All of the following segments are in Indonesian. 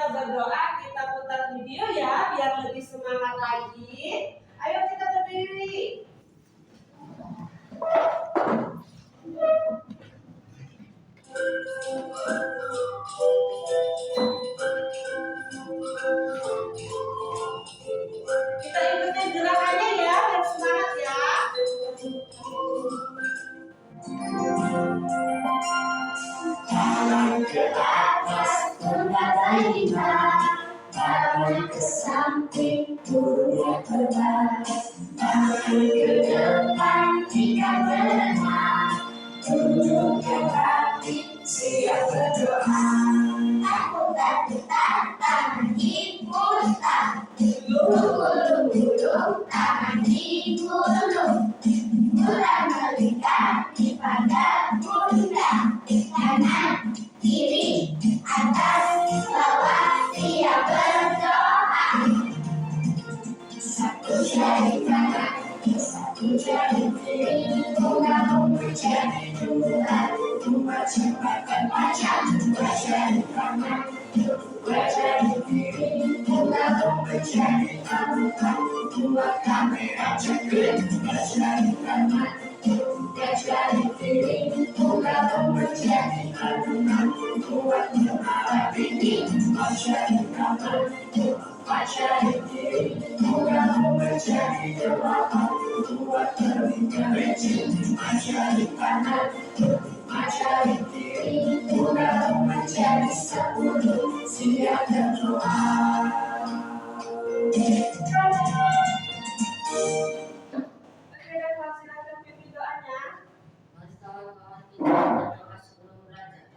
kita berdoa, kita putar video ya biar lebih semangat lagi. Ayo kita berdiri. Kita ikutin gerakannya ya, biar semangat ya. Tangan ke atas, berdaya iman. Tangan ke samping, turun terbang. Tangan ke depan, ikat berenang. Duduk ke hati, siap berdoa. Takut tangan diputar. Gulung-gulung, tangan digulung. Mulai mendekati pada pundak. Kanan, kiri, atas, bawah, siap berdoa. Satu jari kanan, satu jari kiri. Bunga-bunga jadi dua. Dua cepatkan panjang. Dua jari kanan, dua jari kiri. Bunga-bunga jadi empat. Dua kamera cekrek. Dua jari kanan, dua jari kiri. Bunga-bunga jadi enam. Dua kepala tinggi. Dua jari kanan, dua jari kiri. Bunga-bunga jadi delapan. Dua telinga licin. Dua jari kanan, dua jari kiri. Bunga-bunga jadi 10. Siap berdoa. Oke, dan silakan pimpin doanya. Mari kawan-kawan kita berdoa sebelum belajar.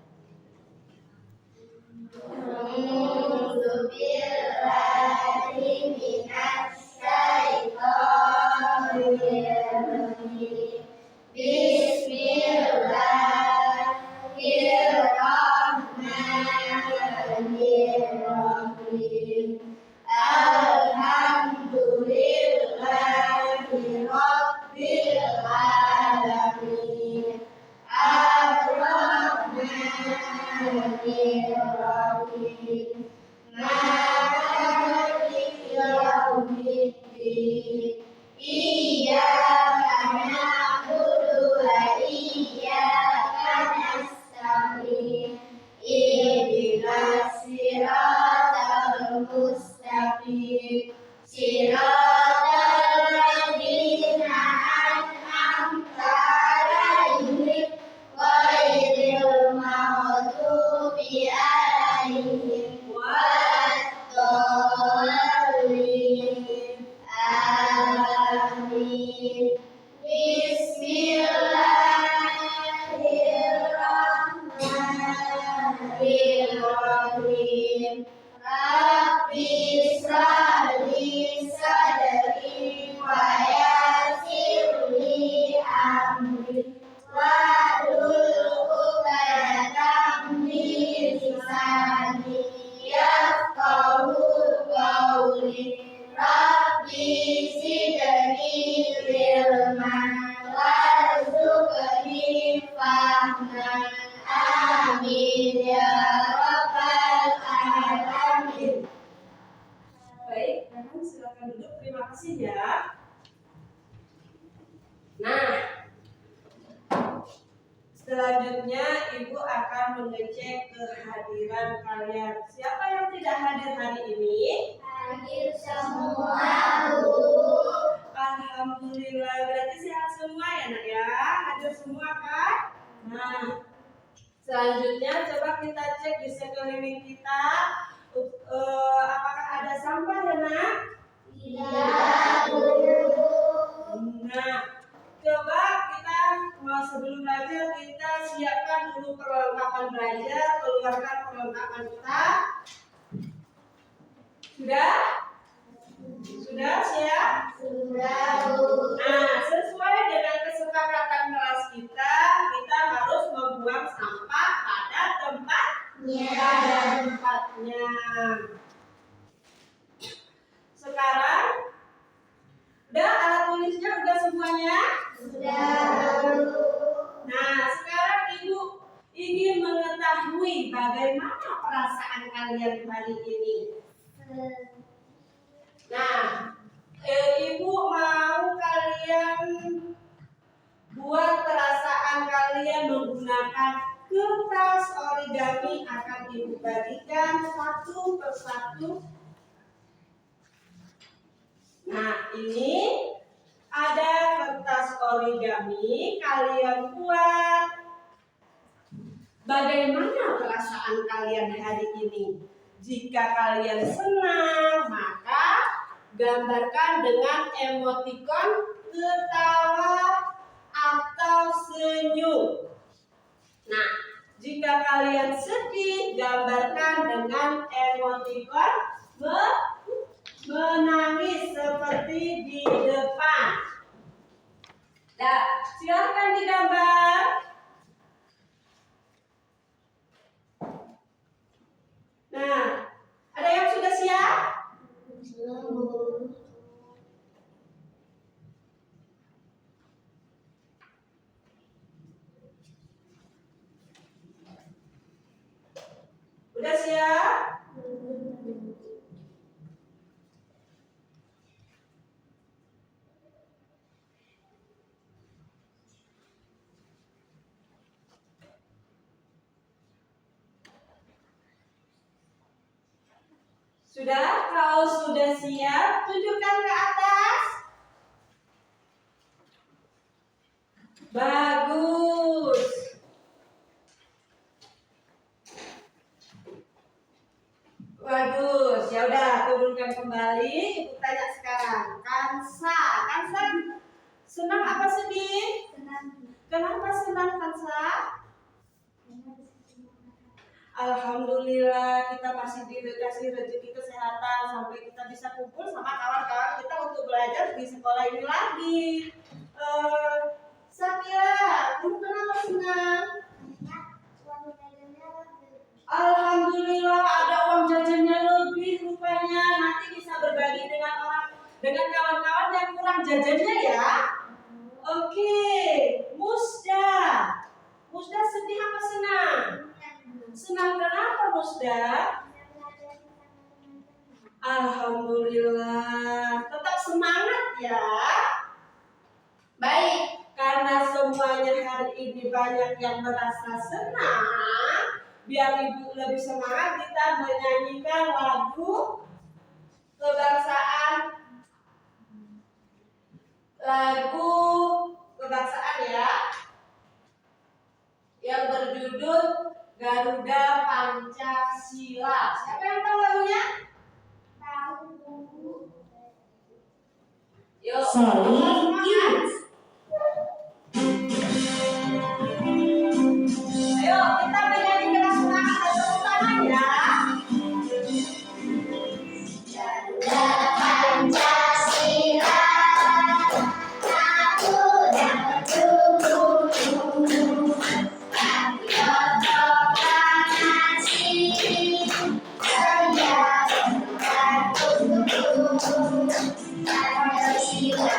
Bismillahirrahmanirrahim. Alhamdulillahirabbil alamin. Ar-Rahmanir-Rahim. Maliki yaumiddin. Iyyaka na'budu wa iyyaka nasta'in. Ihdinas siratal mustaqim. Siratal ladzina an'amta 'alaihim ghairil maghdubi 'alaihim waladdallin. Amin. Bismillahirrahmanirrahim. Rabbi israh li sadri wa yassir li amri wahlul 'uqdatam min lisani yafqahu qawli. Rabbi zidni ilman warzuqni fahman. Amin ya rabbal alamin. Baik, Rehan silakan duduk. Terima kasih ya. Nah, selanjutnya Ibu akan mengecek kehadiran kalian. Siapa yang tidak hadir hari ini? Hadir semua, Bu. Alhamdulillah, berarti sehat semua ya nak ya? Hadir semua kan? Nah, selanjutnya coba kita cek di sekeliling kita. Apakah ada sampah ya nak? Tidak, Bu. Nah, coba kita sebelum belajar kita siapkan dulu perlengkapan belajar, keluarkan perlengkapan kita. Sudah? Sudah siap? Sudah, Bu. Nah, sesuai dengan kesepakatan kelas kita harus membuang sampah pada tempatnya. Sekarang, udah alat tulisnya udah semuanya? Sudah, Bu. Nah, sekarang Ibu ingin mengetahui bagaimana perasaan kalian hari ini? Nah, Ibu mau kalian buat perasaan kalian menggunakan kertas origami, akan Ibu bagikan satu persatu. Nah, ini ada kertas origami, kalian buat. Bagaimana perasaan kalian hari ini? Jika kalian senang, maka gambarkan dengan emoticon ketawa atau senyum. Nah, jika kalian sedih, gambarkan dengan emoticon menangis seperti di depan. Nah, silakan digambar. Nah, ada yang sudah siap? Udah siap? Sudah? Kalau sudah siap, tunjukkan ke atas. Bagus. Bagus. Ya udah, turunkan kembali. Ibu tanya sekarang. Kansa senang apa sedih? Kenapa senang Kansa? Alhamdulillah kita masih dikasih rezeki kesehatan sampai kita bisa kumpul sama kawan-kawan kita untuk belajar di sekolah ini lagi. Sakila, kamu kenapa senang? Alhamdulillah ada uang jajannya lebih rupanya, nanti bisa berbagi dengan kawan-kawan yang kurang jajannya ya. Oke, Musda sedih apa senang? Senang kenapa Musda? Alhamdulillah, tetap semangat ya. Baik, karena semuanya hari ini banyak yang merasa senang, biar Ibu lebih semangat, kita menyanyikan lagu kebangsaan. Lagu kebangsaan ya, yang berjudul Garuda Pancasila. Siapa yang tahu lagunya? Yuk, semangat. Ayo kita menyanyi dengan semangat dan tepuk tangan ya. Garuda Pancasila, satu dan berdukung, patriot proklamasi, saya bertukar untuk Pancasila.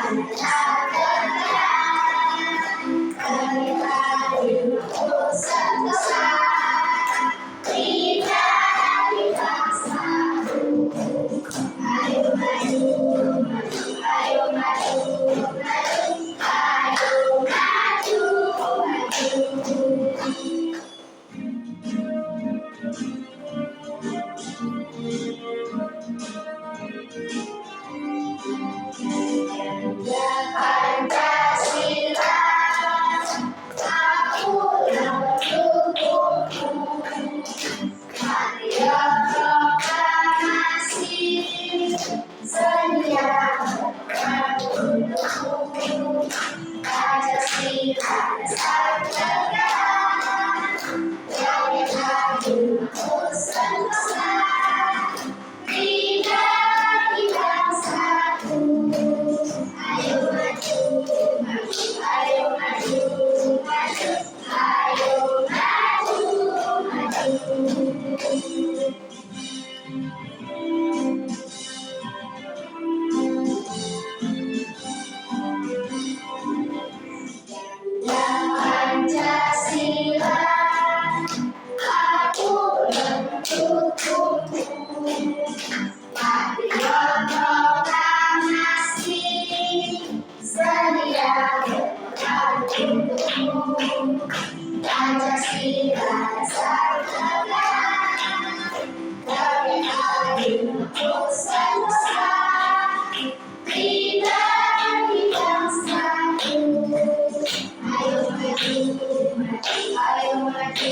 Nah,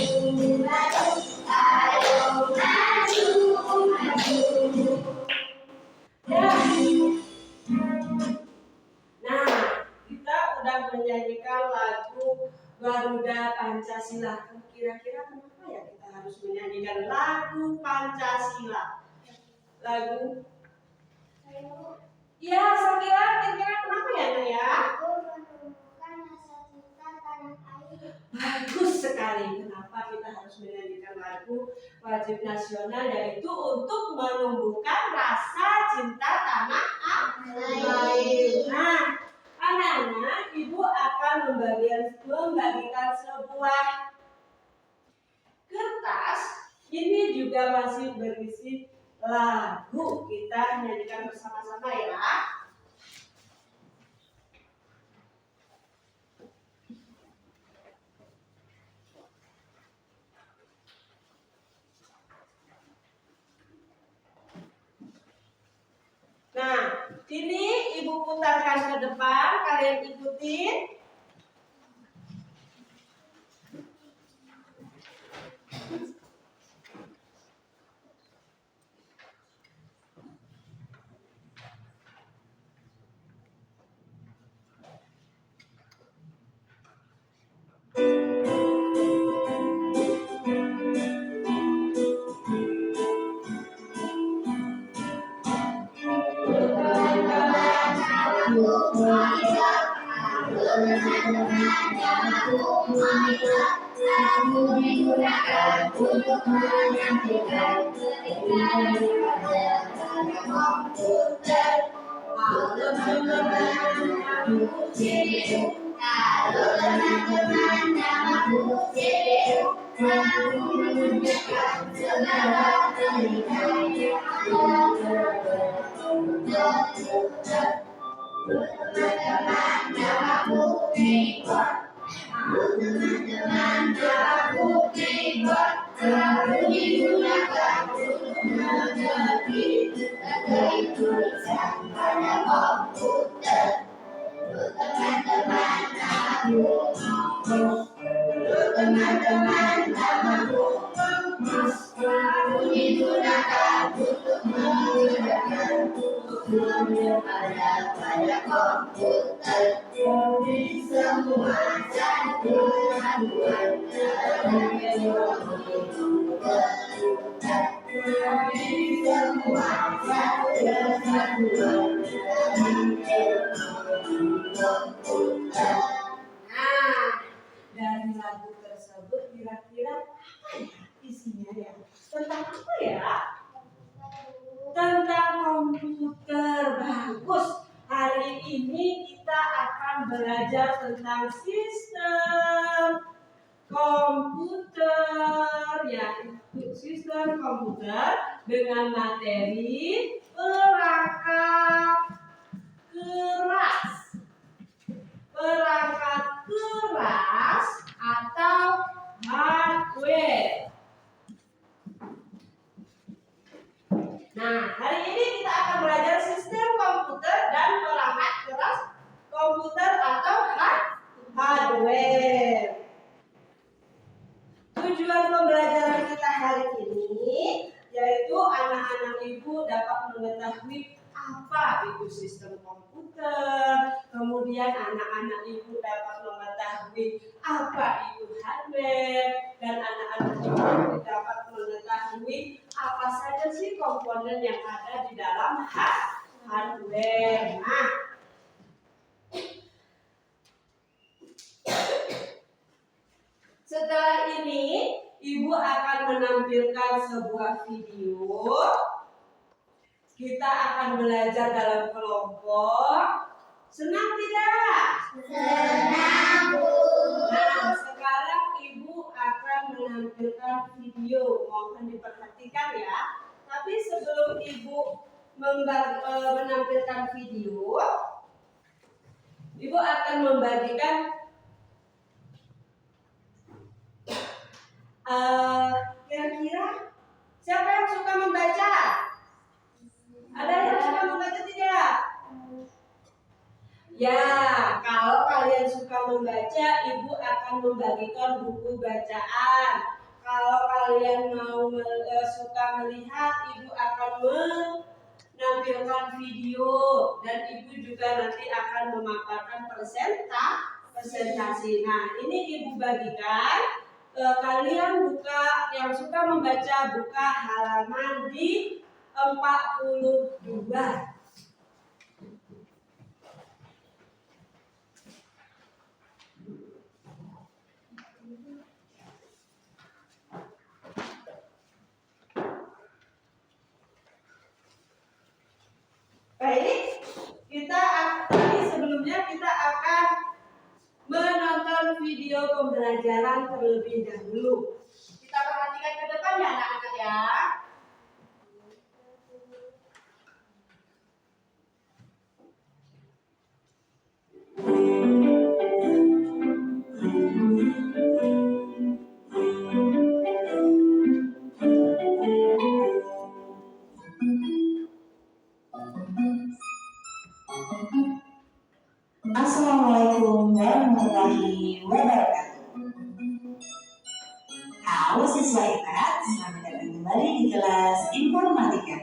kita udah menyanyikan lagu Garuda Pancasila. Kira-kira kenapa ya kita harus menyanyikan lagu Pancasila? Lagu? Ya, Sakila, kira-kira kenapa ya, Nak ya? Bagus sekali. Kenapa kita harus menyanyikan lagu wajib nasional, yaitu untuk menumbuhkan rasa cinta tanah air. Nah, anak-anak, ibu akan membagikan sebuah kertas. Ini juga masih berisi lagu. Kita nyanyikan bersama-sama ya. Nah, ini ibu putarkan ke depan, kalian ikutin. Dari lagu tersebut kira-kira apa ya isinya ya? Tentang apa ya? Tentang komputer. Bagus. Hari ini kita akan belajar tentang sistem komputer, yaitu sistem komputer dengan materi perangkat keras. Perangkat keras atau hardware. Nah, hari ini kita akan belajar sistem komputer dan perangkat keras komputer atau hardware. Tujuan pembelajaran kita hari ini yaitu anak-anak ibu dapat mengetahui apa itu sistem komputer, kemudian anak-anak ibu dapat mengetahui apa itu hardware, dan anak-anak ibu dapat mengetahui apa saja sih komponen yang ada di dalam hardware. Nah, setelah ini ibu akan menampilkan sebuah video. Kita akan belajar dalam kelompok. Senang tidak? Senang, Bu. Nah, sekarang ibu akan menampilkan video. Mohon diperhatikan ya. Tapi sebelum ibu menampilkan video, ibu akan membagikan kira-kira siapa yang suka membaca? Ada yang suka membaca tidak? Ya, kalau kalian suka membaca, ibu akan membagikan buku bacaan. Kalau kalian suka melihat, ibu akan menampilkan video dan ibu juga nanti akan memaparkan presentasi. Nah, ini ibu bagikan. Kalian buka, yang suka membaca, buka halaman di 42. Baik, sebelumnya kita akan menonton video pembelajaran terlebih dahulu. Kita perhatikan ke depan ya anak-anak ya. Assalamualaikum warahmatullahi wabarakatuh. Halo siswa IPA, selamat datang kembali di kelas informatika.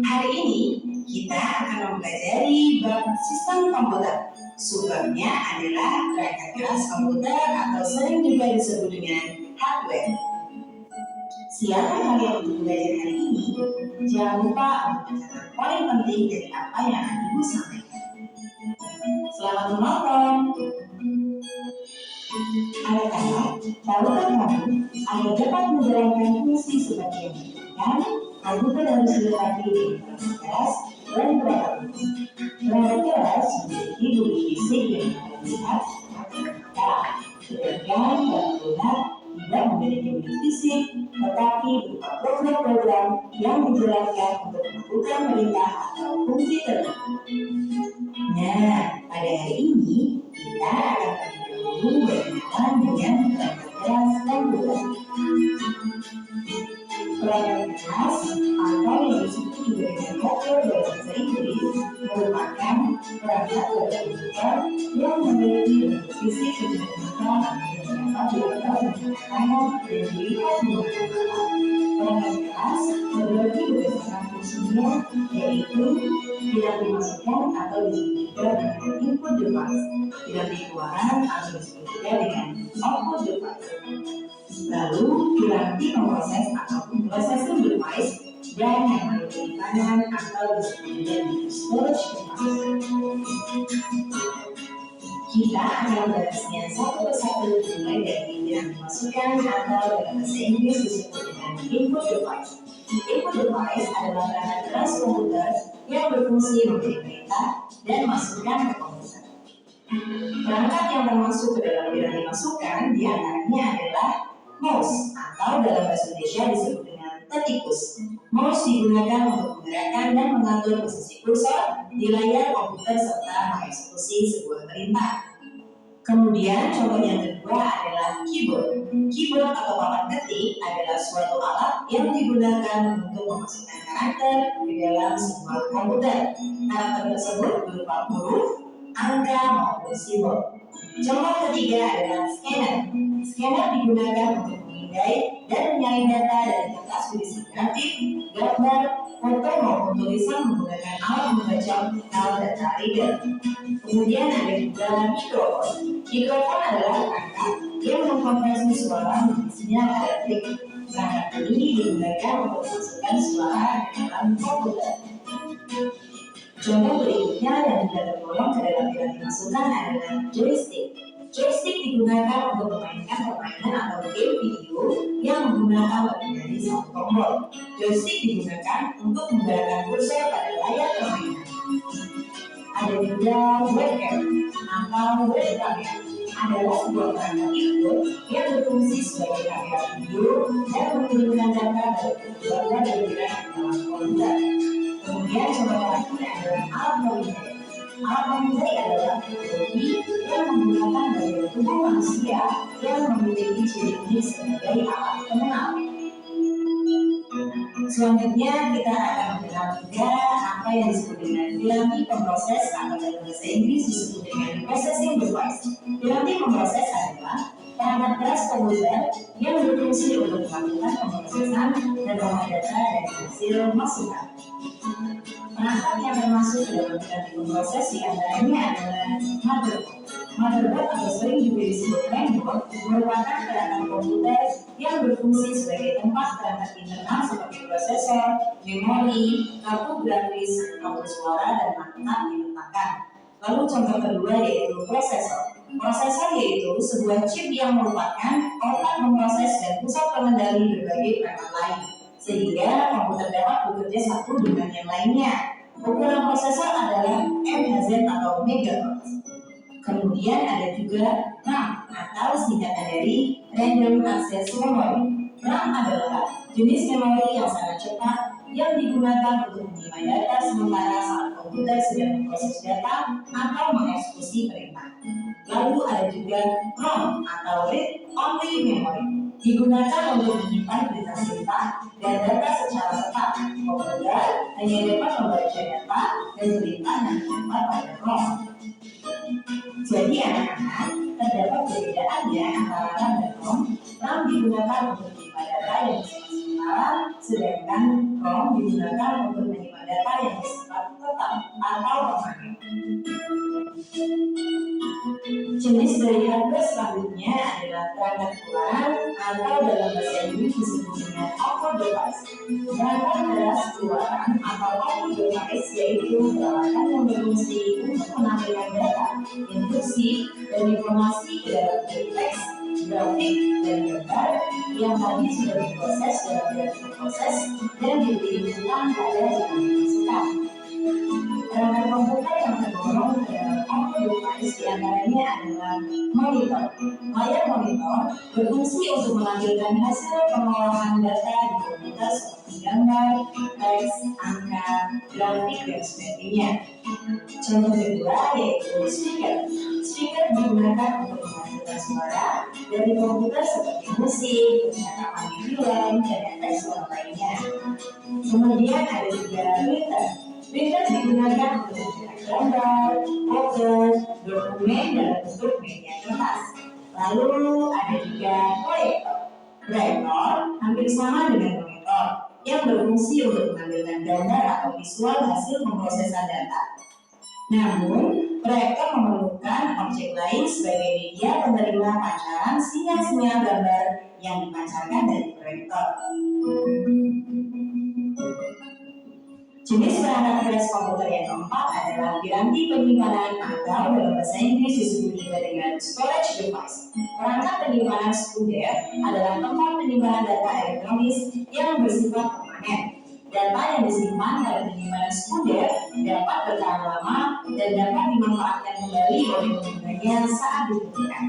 Hari ini kita akan mempelajari bab sistem komputer. Subbabnya adalah perangkat keras komputer atau sering juga disebut dengan hardware. Siapa kalian untuk belajar hari ini? Jangan lupa untuk mencatat poin penting dari apa yang akan Ibu sampaikan. Selamat menonton. Anak-anak, tahukah kamu agar dapat menjalankan fungsi seperti yang diinginkan, komputer harus dilengkapi dengan perangkat keras dan perangkat lunak. Perangkat keras memiliki bukti fisik yang dapat dilihat atau mata, sedangkan perangkat lunak tidak memiliki bukti fisik, tetapi berupa program-program yang dijalankan untuk melakukan perintah atau fungsi tertentu. Nah, pada hari ini kita akan dahulu berkenalan dengan perangkat keras komputer. Perangkat keras atau yang disebut juga dengan hardware dalam bahasa Inggris merupakan perangkat komputer yang memiliki bentuk fisik sederhana yang dapat dilakukan dengan tangan dan dilihat menggunakan mata. Perangkat keras terbagi berdasarkan fungsinya, yaitu tidak dimasukkan atau disebut juga dengan input device, tidak dikeluarkan atau disebut juga dengan output device. Lalu piranti pemproses ataupun processing device dan yang paling kanan atau disebut juga dengan storage device. Kita akan membahasnya satu persatu mulai dari yang dimasukkan atau dalam bahasa Inggris disebut dengan input device. Input device adalah perangkat keras komputer yang berfungsi memberi perintah dan masukan ke komputer. Perangkat yang termasuk ke dalam piranti masukan diantaranya adalah mouse atau dalam bahasa Indonesia disebut dengan tetikus. Mouse digunakan untuk menggerakkan dan mengatur posisi kursor di layar komputer serta mengeksekusi sebuah perintah. Kemudian contoh yang kedua adalah keyboard. Keyboard atau papan ketik adalah suatu alat yang digunakan untuk memasukkan karakter di dalam sebuah komputer. Karakter tersebut berupa huruf, angka maupun simbol. Contoh ketiga adalah scanner. Scanner digunakan untuk memindai dan menyaring data dari kertas berisi grafik, gambar, foto maupun tulisan menggunakan alat membaca optical data reader. Kemudian ada juga mikrofon. Mikrofon adalah perangkat yang mengkonversi suara menjadi sinyal elektrik. Perangkat ini digunakan untuk memasukkan suara ke dalam komputer. Contoh berikutnya yang juga tergolong ke dalam piranti masukan adalah joystick. Joystick digunakan untuk memainkan permainan atau game video yang menggunakan lebih dari satu tombol. Joystick digunakan untuk menggerakkan kursor pada layar permainan. Ada juga webcam atau webcam adalah sebuah perangkat input yang berfungsi sebagai kamera video dan mengirimkan data dari gambar dan gerak ke dalam komputer. Kemudian contoh terakhir adalah alat pemindai. Alat pemindai adalah teknologi yang menggunakan bagian tubuh manusia yang memiliki ciri unik sebagai alat pengenal. Selanjutnya kita akan mengenal juga apa yang disebut dengan piranti pemroses atau dalam bahasa Inggris disebut dengan processing device. Piranti pemroses adalah perangkat keras komputer yang berfungsi untuk melakukan pemrosesan dan olah data dari hasil masukan. Perangkat yang termasuk dalam piranti pemroses diantaranya adalah motherboard. Motherboard atau sering juga disebut mainboard merupakan perangkat komputer yang berfungsi sebagai tempat perangkat internal seperti prosesor, memori, kartu grafis, kabel suara, dan makna diletakkan. Lalu contoh kedua yaitu prosesor. Prosesor yaitu sebuah chip yang merupakan otak memproses dan pusat pengendali berbagai perangkat lain, sehingga komputer dapat bekerja satu dengan yang lainnya. Ukuran prosesor adalah MHz atau megahertz. Kemudian ada juga RAM atau singkatan dari Random Access Memory. RAM adalah jenis memori yang sangat cepat yang digunakan untuk menyimpan data sementara saat komputer sedang memproses data atau mengeksekusi perintah. Lalu ada juga ROM atau Read Only Memory, digunakan untuk menyimpan perintah-perintah dan data secara tetap. Komputer hanya dapat membaca data dan perintah yang terdapat pada ROM. Jadi anak-anak, terdapat perbedaannya antara RAM dan ROM. RAM digunakan untuk menyimpan data yang bersifat sementara, sedangkan ROM digunakan untuk menyimpan data yang bersifat tetap atau permanen. Jenis dari hardware selanjutnya adalah perangkat keluaran atau dalam bahasa Inggris disebut dengan output device. Perangkat keras keluaran atau output device yaitu peralatan yang berfungsi untuk menampilkan data, instruksi, dan informasi ke dalam teks, grafik, dan gambar yang tadi sudah diproses dalam piranti proses dan diberi ulang pada yang dimasukkan. Perangkat komputer yang tergolong ke dalam output device diantaranya adalah monitor. Layar monitor berfungsi untuk menampilkan hasil pengolahan data di komputer seperti gambar, teks, angka, grafik, dan sebagainya. Contoh kedua yaitu speaker. Speaker digunakan untuk menghasilkan suara dari komputer seperti musik, percakapan di film, dan efek suara lainnya. Kemudian ada juga printer. Printer digunakan untuk mencetak gambar, foto, dokumen dalam bentuk media kertas. Lalu ada juga proyektor. Proyektor hampir sama dengan monitor yang berfungsi untuk menampilkan gambar atau visual hasil pemrosesan data. Namun, proyektor memerlukan objek lain sebagai media penerima pancaran sinyal-sinyal gambar yang dipancarkan dari proyektor. Jenis perangkat keras komputer yang keempat adalah piranti penyimpanan atau dalam bahasa Inggris disebut juga dengan storage device. Perangkat penyimpanan sekunder adalah tempat penyimpanan data elektronis yang bersifat permanen. Data yang disimpan pada penyimpanan sekunder dapat bertahan lama dan dapat dimanfaatkan kembali oleh penggunanya saat dibutuhkan.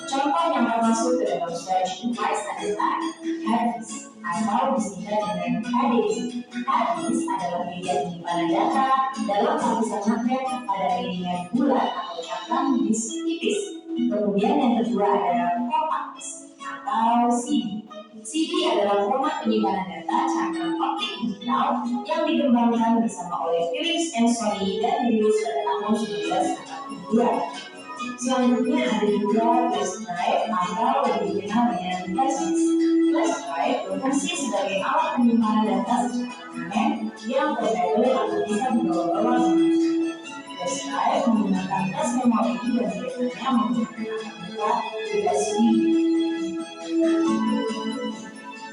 Contoh yang termasuk ke dalam storage device adalah hard disk atau disingkat dengan HDD. Hard disk adalah media penyimpanan data dalam lapisan magnet pada ringan bulat atau cakram disk tipis. Kemudian yang kedua adalah compact disk atau CD. CD adalah format penyimpanan data cakram optik digital yang dikembangkan bersama oleh Philips and Sony dan dirilis pada tahun 1982. Selanjutnya ada juga flash drive atau lebih dikenal dengan flash disk. Flash drive berfungsi sebagai alat penyimpanan data secara permanen yang portable atau bisa dibawa-bawa. Flash drive menggunakan flash memori dan biasanya menggunakan angka USB.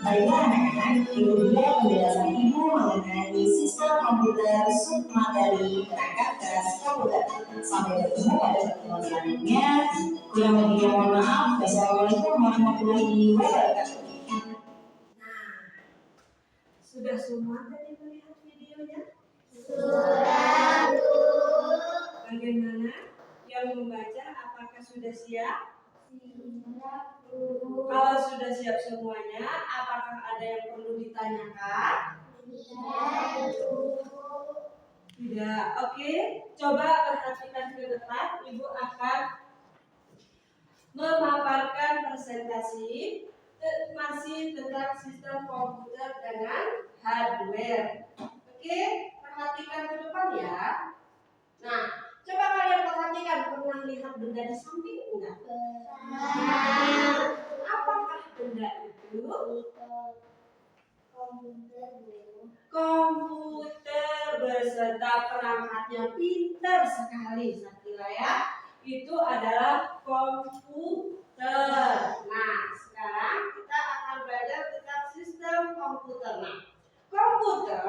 Baiklah anak-anak, itu dia penjelasan Ibu mengenai sistem komputer submateri perangkat keras komputer. Sampai bertemu pada pertemuan selanjutnya. Kurang lebihnya mohon maaf. Wassalamualaikum warahmatullahi wabarakatuh. Sudah semua tadi melihat videonya? Sudah, Bu. Bagaimana? Yang membaca apakah sudah siap? Siap, Bu. Kalau sudah siap semuanya, apakah ada yang perlu ditanyakan? Tidak, Bu. Tidak. Oke. Coba perhatikan ke depan. Ibu akan memaparkan presentasi. Masih informasi tentang sistem komputer dengan hardware. Oke, perhatikan ke depan ya. Nah, coba kalian perhatikan, pernah lihat benda di samping enggak? Apakah benda itu? Komputer beserta perangkatnya, pintar sekali Sakila ya. Itu adalah komputer. Nah, sekarang kita akan belajar tentang sistem komputer. Nah, komputer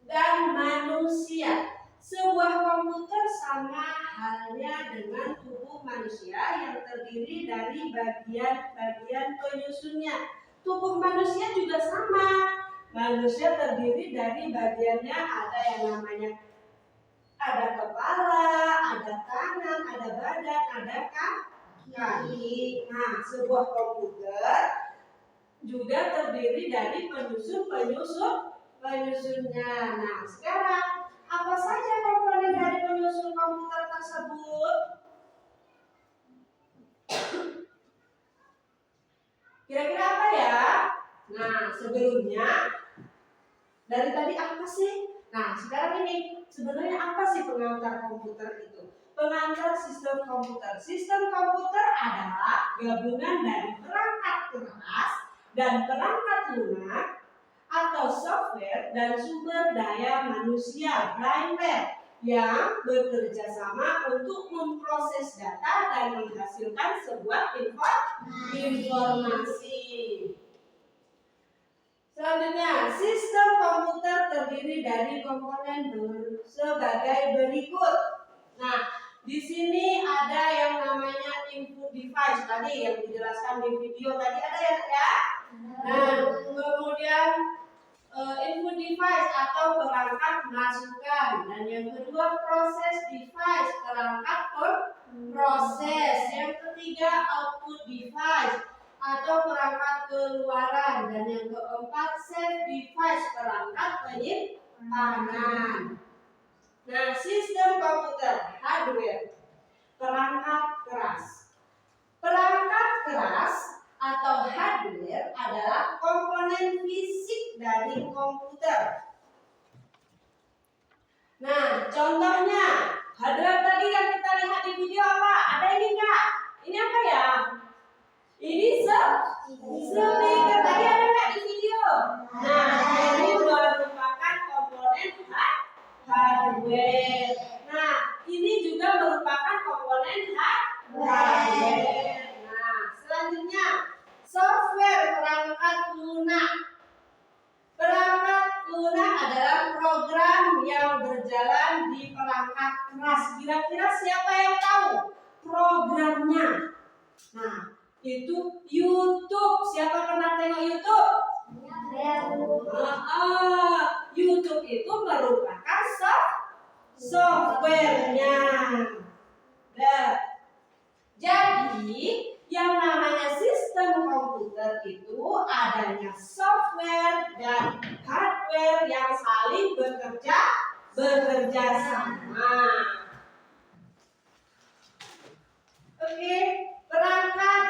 dan manusia. Sebuah komputer sama halnya dengan tubuh manusia yang terdiri dari bagian-bagian penyusunnya. Tubuh manusia juga sama. Manusia terdiri dari bagiannya, ada yang namanya ada kepala, ada tangan, ada badan, ada kaki. Nah, sebuah komputer juga terdiri dari penyusunnya. Nah, sekarang apa saja komponen dari penyusun komputer tersebut? Kira-kira apa ya? Nah, sebelumnya dari tadi apa sih? Nah, sekarang ini sebenarnya apa sih pengantar komputer itu? Pengantar sistem komputer. Sistem komputer adalah gabungan dari perangkat keras dan perangkat lunak atau software dan sumber daya manusia firmware yang bekerja sama untuk memproses data dan menghasilkan sebuah informasi. Selanjutnya, sistem komputer terdiri dari komponen sebagai berikut. Nah, di sini ada yang namanya input device tadi yang dijelaskan di video tadi, ada ya? Nah, kemudian input device atau perangkat masukan, dan yang kedua proses device, perangkat proses. Yang ketiga output device atau perangkat keluaran, dan yang keempat save device, perangkat penyimpanan. Nah, sistem komputer hardware, perangkat keras. Perangkat keras atau hardware adalah komponen fisik dari komputer. Nah, contohnya hardware tadi yang kita lihat di video apa? Ada ini enggak? Ini apa ya? Ini speaker. Tadi ada enggak di video? Nah, ini merupakan komponen hardware. Nah, ini juga merupakan komponen hardware. Nah, selanjutnya software, perangkat lunak. Perangkat lunak adalah program yang berjalan di perangkat keras. Kira-kira siapa yang tahu programnya? Nah, itu YouTube. Siapa pernah tengok YouTube? YouTube itu merupakan softwarenya. Jadi yang namanya sistem komputer itu adanya software dan hardware yang saling bekerja sama. Oke, perangkat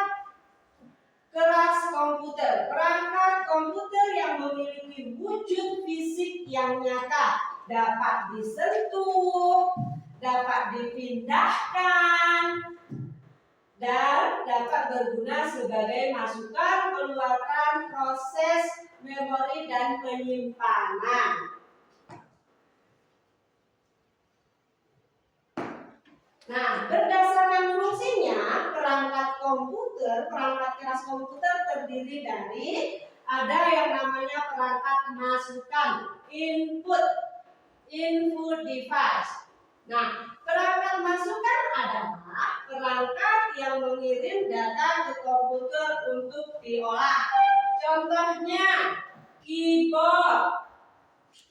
keras komputer. Perangkat komputer yang memiliki wujud fisik yang nyata, dapat disentuh, dapat dipindahkan, dan dapat berguna sebagai masukan, keluaran, proses, memori, dan penyimpanan. Nah, berdasarkan fungsinya, perangkat keras komputer terdiri dari ada yang namanya perangkat masukan, input device. Nah, perangkat masukan adalah perangkat yang mengirim data ke komputer untuk diolah. Contohnya, keyboard,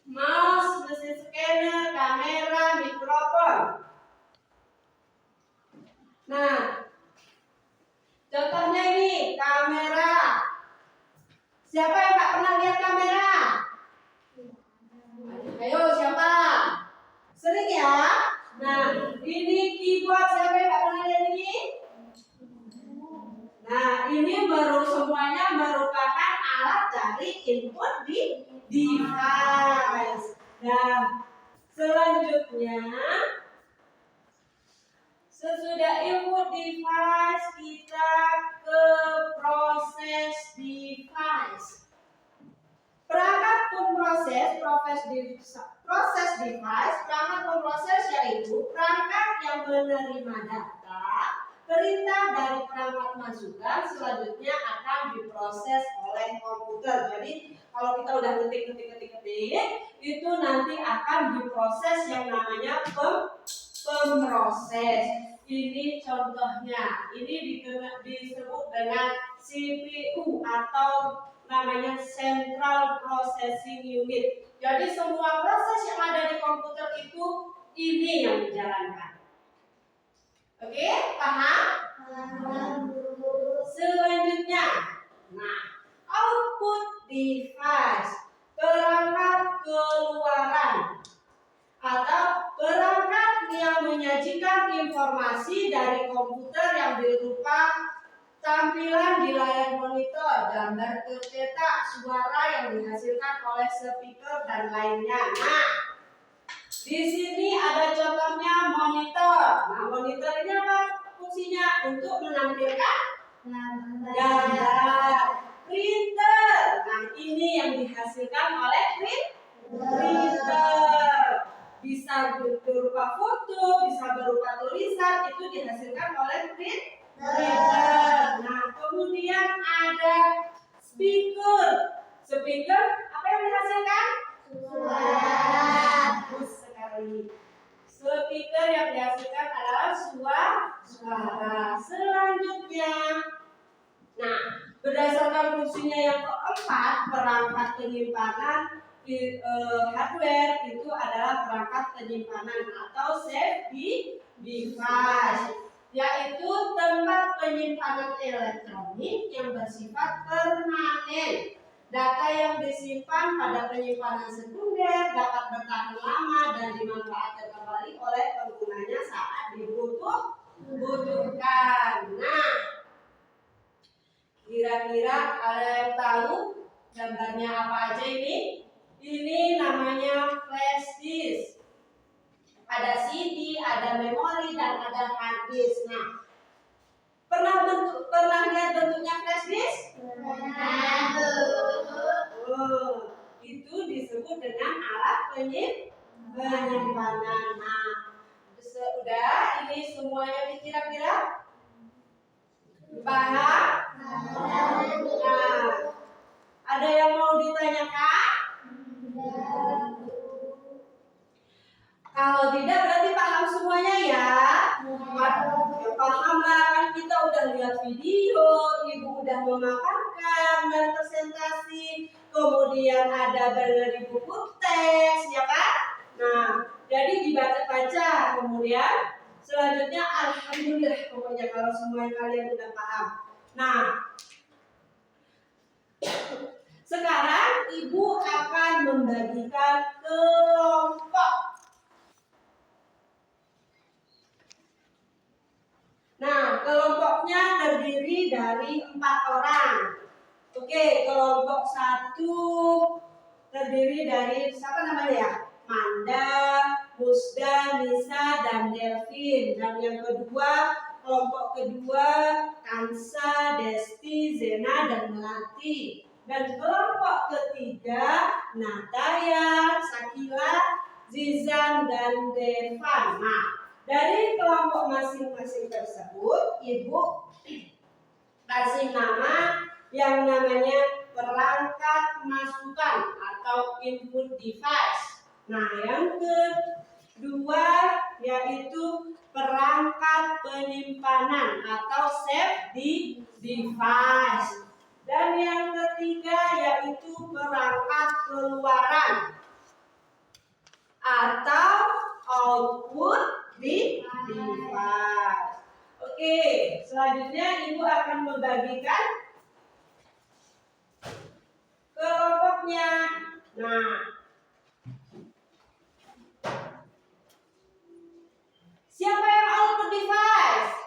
mouse, mesin scanner, kamera, mikrofon. Nah, contohnya ini kamera. Siapa yang tak pernah lihat kamera? Ayo, siapa? Sering ya? Nah, ini keyboard. Siapa yang tak pernah lihat ini? Nah, ini semuanya merupakan alat dari input di device. Nah, selanjutnya sesudah input device kita ke proses device. Perangkat pemproses proses device, perangkat pemproses yaitu perangkat yang menerima data perintah dari perangkat masukan selanjutnya akan diproses oleh komputer. Jadi kalau kita udah ketik itu nanti akan diproses yang namanya pemproses. Ini contohnya, ini disebut dengan CPU atau namanya Central Processing Unit. Jadi semua proses yang ada di komputer itu ini yang dijalankan. Oke, paham? Selanjutnya, nah, output device, perangkat keluaran atau perangkat yang menyajikan informasi dari komputer yang berupa tampilan di layar monitor, gambar tercetak, suara yang dihasilkan oleh speaker dan lainnya. Nah, di sini ada contohnya monitor. Nah, monitor ini apa fungsinya? Untuk menampilkan gambar. Printer. Nah, ini yang dihasilkan oleh printer. Bisa berupa foto, bisa berupa tulisan, itu dihasilkan oleh printer. Nah, kemudian ada speaker. Speaker apa yang dihasilkan? Bagus sekali. Speaker yang dihasilkan adalah suara. Selanjutnya, nah, berdasarkan fungsinya yang keempat, perangkat penyimpanan hardware itu adalah perangkat penyimpanan atau safety device, yaitu tempat penyimpanan elektronik yang bersifat permanen. Data yang disimpan pada penyimpanan sekunder dapat bertahan lama dan dimanfaatkan kembali oleh penggunanya saat dibutuhkan. Nah, kira-kira ada yang tahu gambarnya apa aja ini? Ini namanya flash disk. Ada CD, ada memori, dan ada hard disk. Nah, pernah lihat bentuknya flash disk? Itu disebut dengan alat penyimpanan. Nah, sudah ini semuanya kira-kira paham? Nah, ada yang mau ditanyakan? Kalau tidak berarti paham semuanya ya. Ya paham lah, kan kita udah lihat video, ibu udah memaparkan dan presentasi, kemudian ada dari buku teks, ya kan? Nah, jadi dibaca-baca, kemudian selanjutnya alhamdulillah pokoknya kalau semuanya kalian udah paham. Nah, sekarang ibu akan membagikan kelompok. Nah, kelompoknya terdiri dari 4 orang. Oke, kelompok 1 terdiri dari siapa namanya ya? Manda, Musda, Nisa, dan Delvin. Dan yang kedua, kelompok kedua, Kansa, Desti, Zena, dan Melati. Dan kelompok ketiga, Nataya, Sakila, Zizan, dan Devan. Nah, dari kelompok masing-masing tersebut, ibu kasih nama yang namanya perangkat masukan atau input device. Nah, yang kedua yaitu perangkat penyimpanan atau safety device. Dan yang ketiga yaitu perangkat keluaran atau output device. Oke, selanjutnya ibu akan membagikan kelompoknya. Nah, siapa yang output device?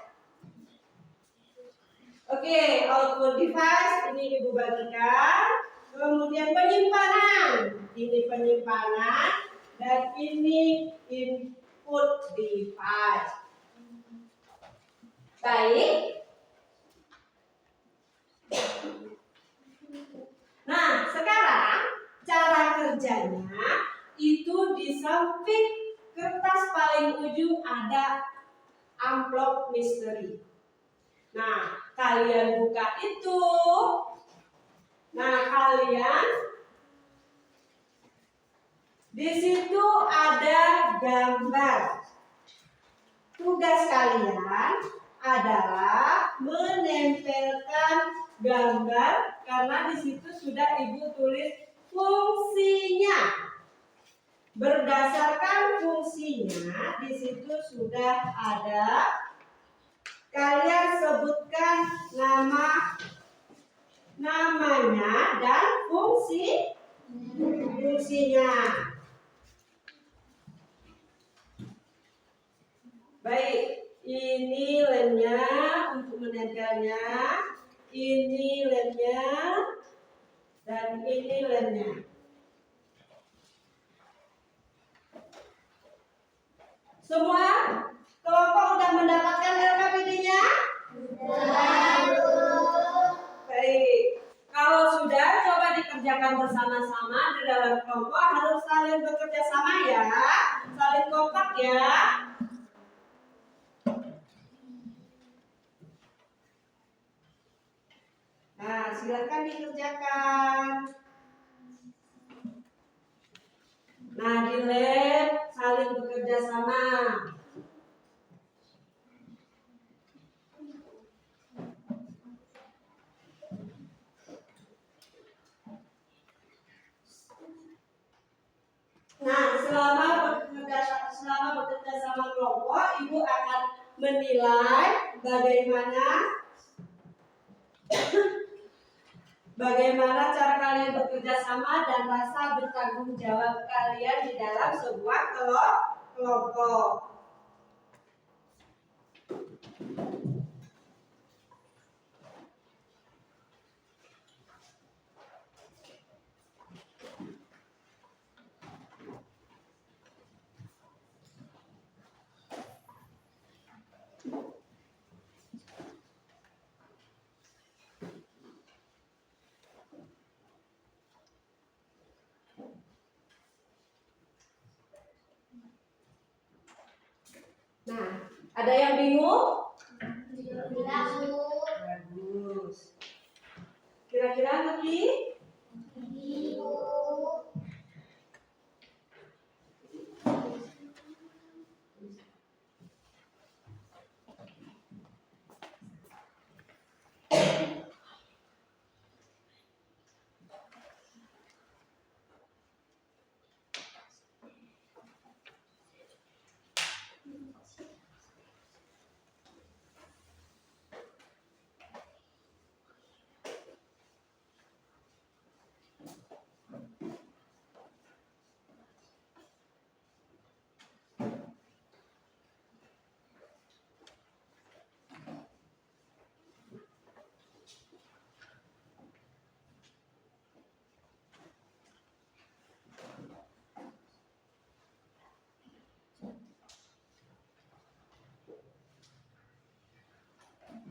Oke, output device ini Ibu bagikan. Kemudian penyimpanan. Ini penyimpanan dan ini input device. Baik. Nah, sekarang cara kerjanya itu di samping kertas paling ujung ada amplop misteri. Nah, kalian buka itu. Nah, kalian di situ ada gambar. Tugas kalian adalah menempelkan gambar karena di situ sudah Ibu tulis fungsinya. Berdasarkan fungsinya di situ sudah ada. Kalian sebutkan namanya dan fungsinya. Baik, ini lemnya untuk menempelnya, ini lemnya, dan ini lemnya. Semua kelompok sudah mendapatkan LKPD-nya? Baik, kalau sudah coba dikerjakan bersama-sama di dalam kelompok, harus saling bekerja sama ya, saling kompak ya. Nah, silakan dikerjakan. Nah, di lab saling bekerja sama. Nah, selama bekerja sama kelompok, Ibu akan menilai bagaimana cara kalian bekerja sama dan rasa bertanggung jawab kalian di dalam sebuah kelompok. Nah, ada yang bingung? Bagus. Kira-kira ngerti?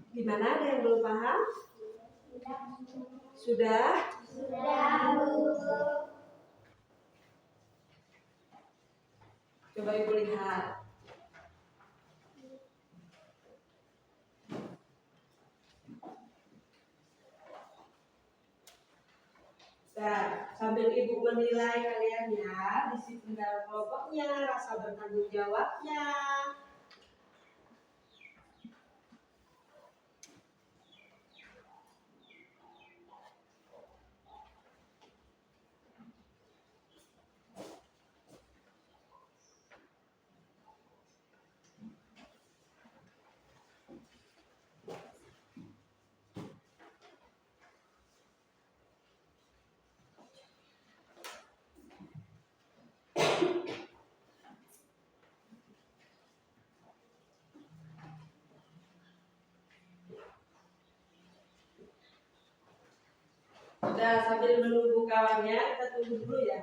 Gimana, ada yang belum paham? Sudah? Coba Ibu lihat. Nah, sambil Ibu menilai kalian ya, disiplin dalam kelompoknya, rasa bertanggung jawabnya. Sudah, sambil menunggu kawannya, kita tunggu dulu ya.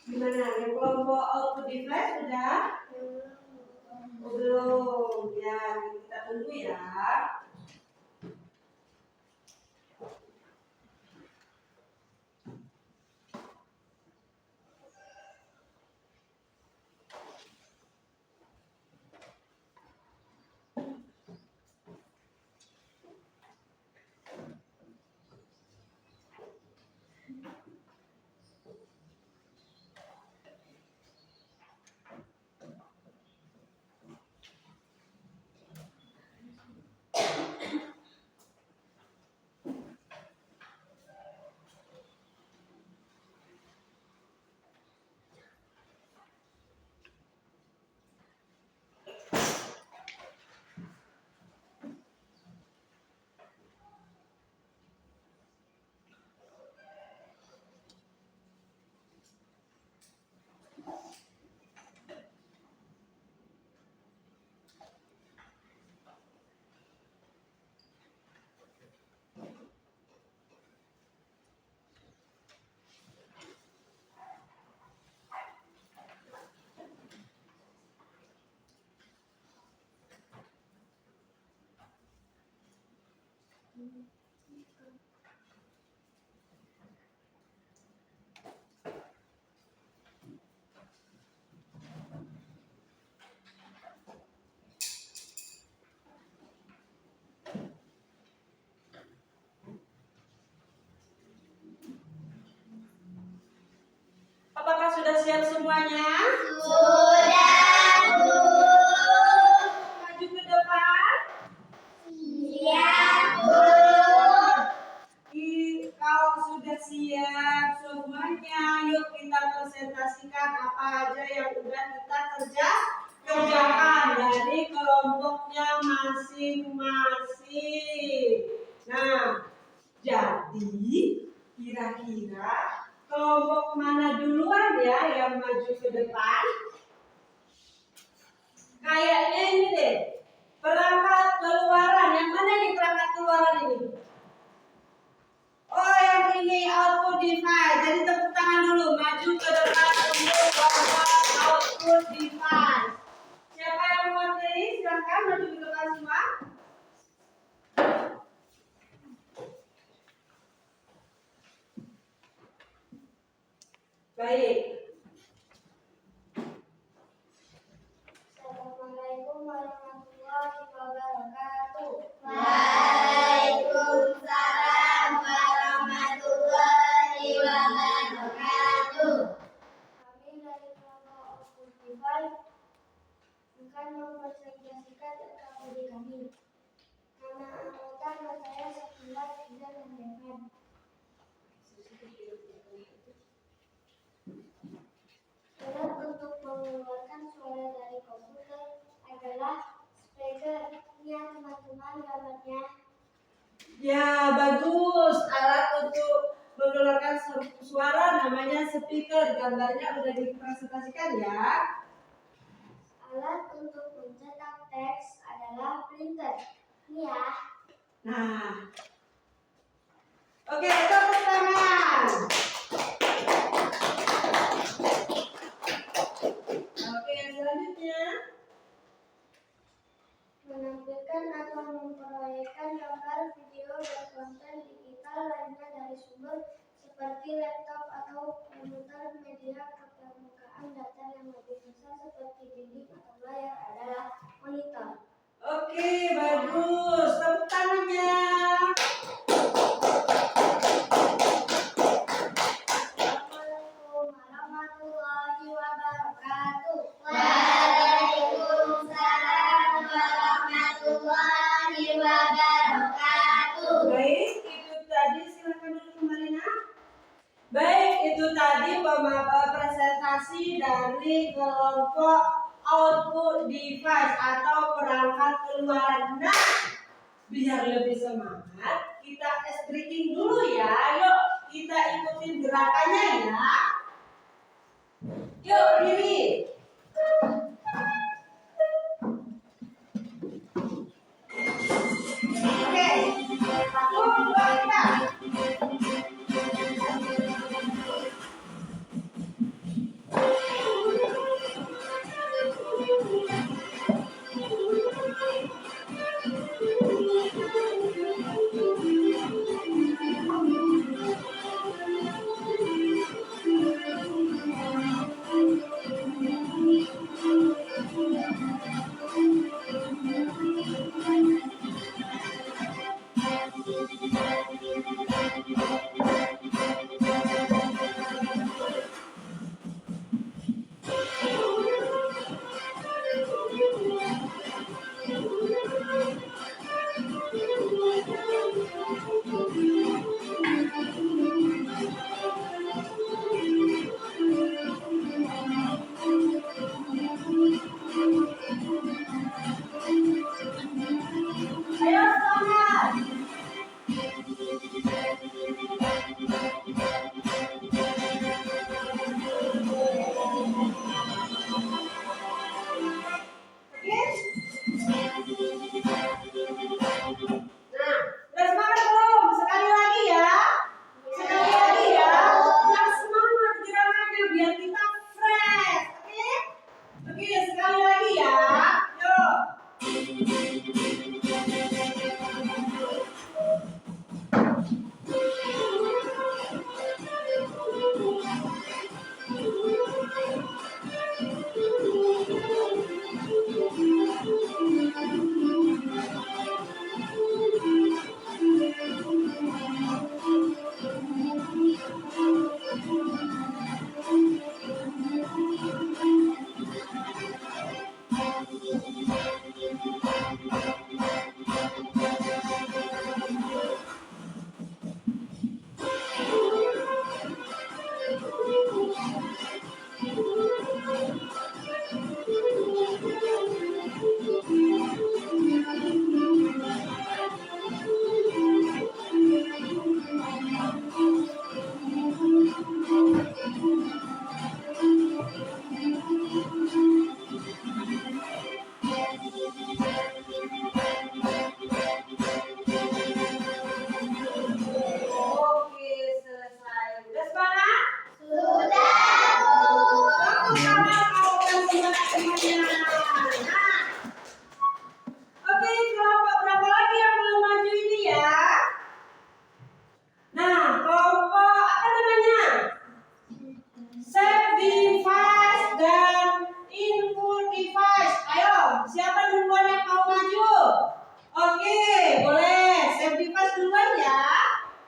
Gimana? Yang kelompok output device sudah? Belum. Ya, kita tunggu ya. Apakah sudah siap semuanya? Sudah, Bu. Maju ke depan. Siap, Bu. Kalau sudah siap semuanya, yuk kita presentasikan apa aja yang udah kita kerjakan dari kelompoknya masing-masing. Nah, jadi kira-kira kelompok mana duluan ya yang maju ke depan? Kayaknya ini deh, perangkat keluaran. Yang mana nih perangkat keluaran ini? Oh, yang ini output device. Jadi tepuk tangan dulu, maju ke depan untuk kelompok output device. Siapa yang mewakili? Silahkan maju ke depan semua. Baik. Assalamualaikum warahmatullahi wabarakatuh. Waalaikumsalam warahmatullahi wabarakatuh. Kami dari kelompok output device akan mempresentasikan teknologi kami. Nama anggota saya Sakilah Ida dan Devan. Alat untuk mengeluarkan suara dari komputer adalah speaker-nya, teman-teman, gambarnya. Ya, bagus. Alat untuk mengeluarkan suara namanya speaker. Gambarnya udah dipresentasikan ya. Alat untuk mencetak teks adalah printer. Ini ya. Nah, oke, tepuk tangan. Oke, selanjutnya Menampilkan atau memproyekkan gambar, video, dan konten digital lainnya dari sumber seperti laptop atau komputer. Media kepermukaan datar yang lebih besar seperti dinding atau layar adalah monitor. Oke, bagus. Tepuk tangannya. Assalamualaikum warahmatullahi wabarakatuh. Waalaikumsalam warahmatullahi wabarakatuh. Baik, itu tadi silakan duduk kembali nak. Baik, itu tadi presentasi dari kelompok output device atau perangkat keluaran. Nah, biar lebih semangat, kita stretching dulu ya. Yuk, kita ikutin gerakannya ya. Yuk, berdiri. Oke, 1, 2, 3. Ayo semangat. Oke? Nah, udah semangat belum? Sekali lagi ya. Sekali lagi ya. Yang semangat gerakannya biar kita fresh. Oke? Oke, sekali lagi ya. Yuk. Oke, selesai. Udah semangat? Sudah. Tepuk tangan kalau udah semangat semuanya. Nah, oke, kelompok berapa lagi yang belum maju ini ya? Nah, kelompok apa namanya? Save device dan input device. Ayo, siapa duluan yang mau maju? Oke, boleh. Save device duluan ya.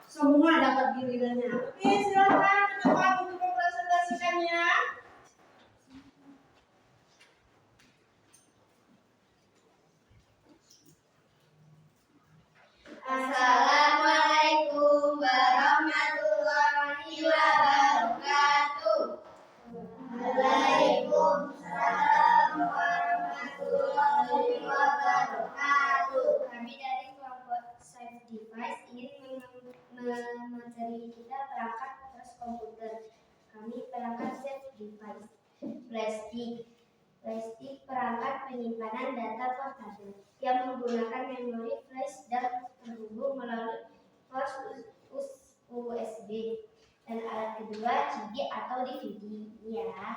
Semua dapat gilirannya. Oke, silakan ke depan untuk mempresentasikannya. Assalamualaikum warahmatullahi wabarakatuh. Waalaikumsalam warahmatullahi wabarakatuh. Kami dari kelompok Save Device ingin memateri kita perangkat terus komputer. Kami perangkat Save Device. Plastik perangkat penyimpanan data portabel yang menggunakan memori flash dan terhubung melalui port USB. Dan alat kedua CD atau DVD ya.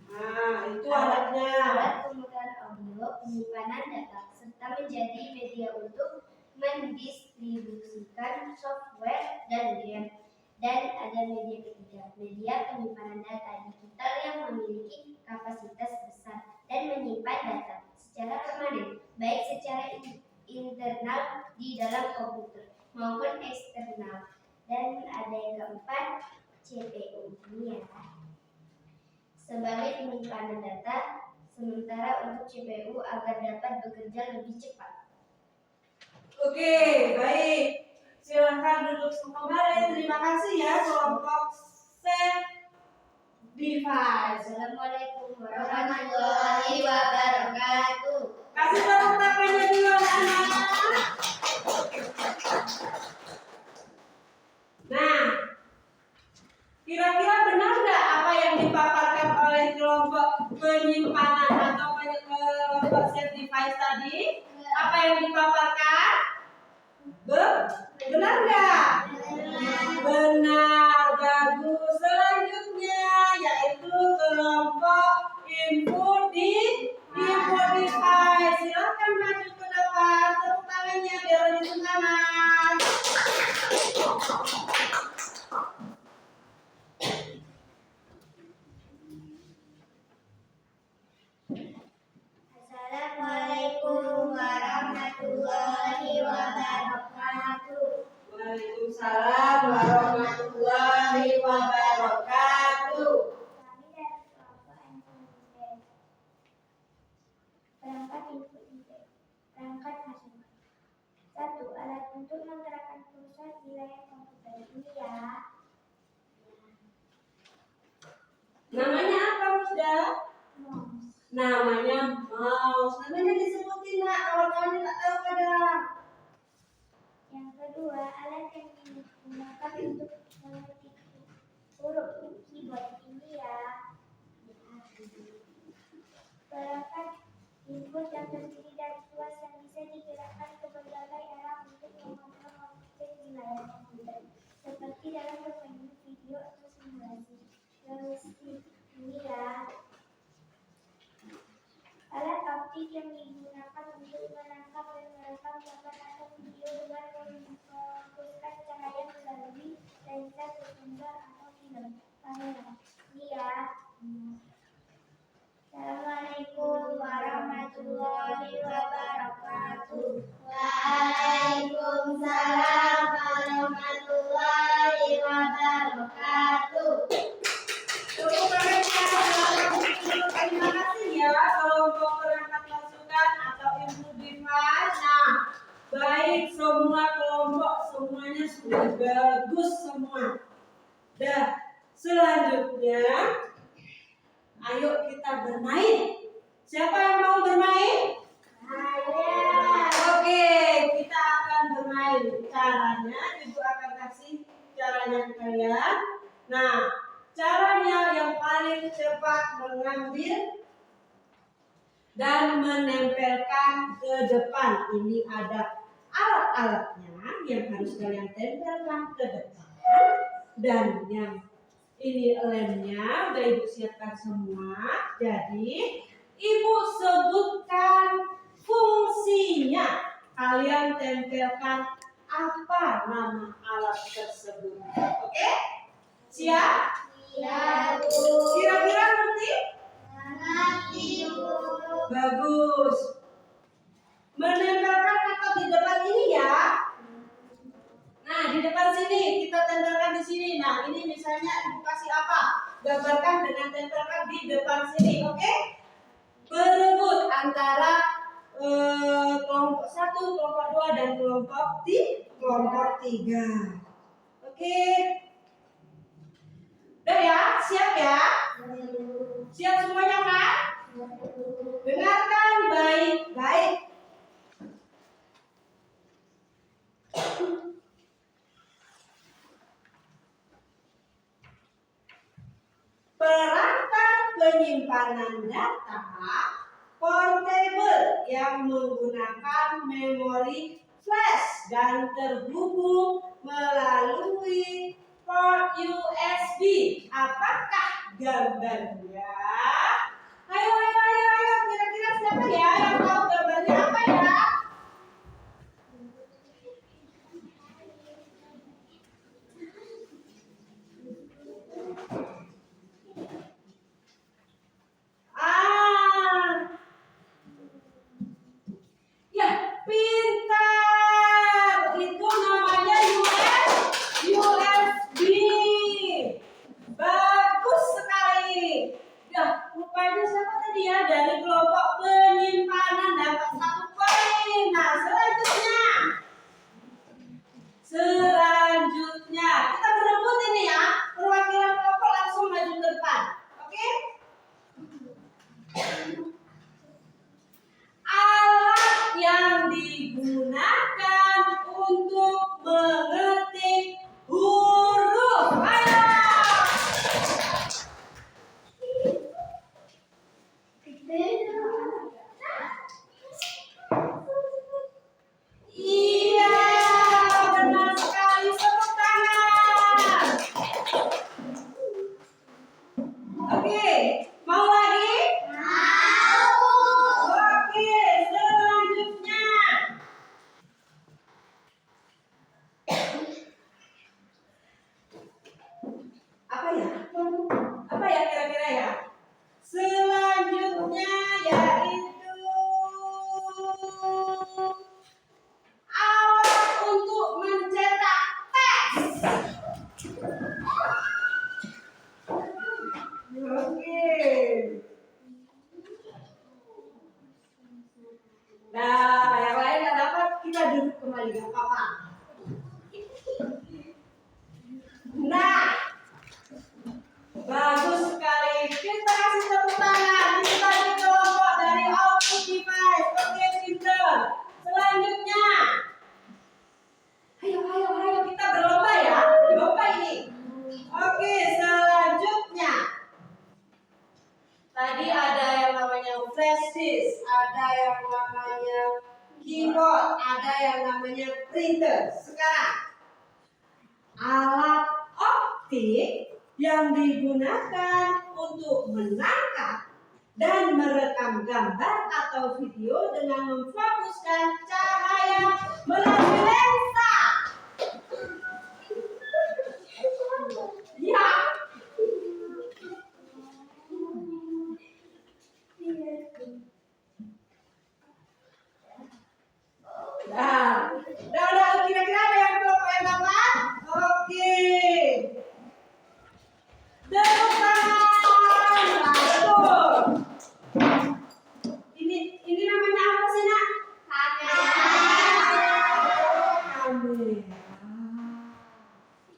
Nah, itu alatnya. Alat pemutaran audio, penyimpanan data, serta menjadi media untuk mendistribusikan software dan game. Dan ada media ketiga, media penyimpanan data digital yang memiliki kapasitas besar dan menyimpan data secara permanen, baik secara internal di dalam komputer maupun eksternal. Dan ada yang keempat, CPU ini ya, sebagai penyimpanan data, sementara untuk CPU agar dapat bekerja lebih cepat. Oke, baik. Silahkan duduk kembali. Terima kasih ya kelompok set device. Assalamualaikum warahmatullahi wabarakatuh. Kasih tepuk tangannya dulu anak-anak. Nah, kira-kira benar nggak apa yang dipaparkan oleh kelompok penyimpanan atau kelompok set device tadi? Apa yang dipaparkan? Benar nggak? Benar, bagus. Selanjutnya yaitu kelompok input device. Silakan maju ke depan, tepuk tangannya biar lebih semangat. Assalamualaikum warahmatullahi wabarakatuh. Waalaikumsalam warahmatullahi wabarakatuh. Kami dari kelompok NPM. Perangkat input device. Perangkat nasional. 1. Alat untuk menggerakkan pulsa di layar komputer ini ya. Namanya apa, Musda? Mouse. Namanya mouse. Namanya disebutin nak, kawan-kawan tak tahu kadang. Yang kedua, alat yang digunakan untuk mengetik huruf keyboard ini ya. Perangkat input yang terdiri dari tuas yang bisa digerakkan ke berbagai arah untuk mengontrol objek di layar komputer, seperti dalam permainan video atau simulasi. Joystick ini ya. Alat optik yang digunakan untuk menangkap dan merekam gambar atau video dengan memfokuskan cahaya melalui lensa sekunder atau film. Kamera. Ini ya. Assalamualaikum warahmatullahi wabarakatuh. Waalaikumsalam warahmatullahi wabarakatuh. Terima kasih ya kelompok perangkat masukan atau input device. Nah, baik semua kelompok semuanya sudah bagus semua. Dah, selanjutnya ayo kita bermain. Siapa yang mau bermain? Oke, kita akan bermain. Caranya Ibu akan kasih caranya ke kalian. Nah, caranya yang paling cepat mengambil dan menempelkan ke depan. Ini ada alat-alatnya yang harus kalian tempelkan ke depan. Dan yang ini lemnya udah Ibu siapkan semua. Jadi Ibu sebutkan fungsinya. Kalian tempelkan apa nama alat tersebut. Oke? Siap? Ya, Bu. Kira-kira ngerti? Ngerti, Bu. Bagus. Menempelkan atau di depan ini ya. Nah, di depan sini kita tempelkan di sini. Nah, ini misalnya Ibu kasih apa? Gambarkan dengan tempelkan di depan sini, oke? Berebut antara kelompok 1, kelompok 2 dan kelompok 3. Oke. Udah ya, siap ya? Siap semuanya kan? Dengarkan baik-baik. Perangkat penyimpanan data portable yang menggunakan memori flash dan terhubung melalui port USB. Apakah gambarnya? Ayo. Kira-kira siapa ya yang tahu gambarnya apa ya? duduk kembali, nggak apa-apa. Nah, bagus sekali. Kita kasih tepuk tangan. Kita di kelompok dari output device. Oke, pinter. Selanjutnya, ayo kita berlomba ya. Lomba ini. Oke, selanjutnya. Tadi ada yang namanya flash disk, ada yang namanya keyboard, ada yang namanya printer. Sekarang, alat optik yang digunakan untuk menangkap dan merekam gambar atau video dengan memfokuskan cahaya melalui lensa. Ya. Nah, udah kira-kira ada yang kelompok yang dapat? Oke. Tepuk tangan. Lanjut. Ini namanya apa sih, Nak? Kamera.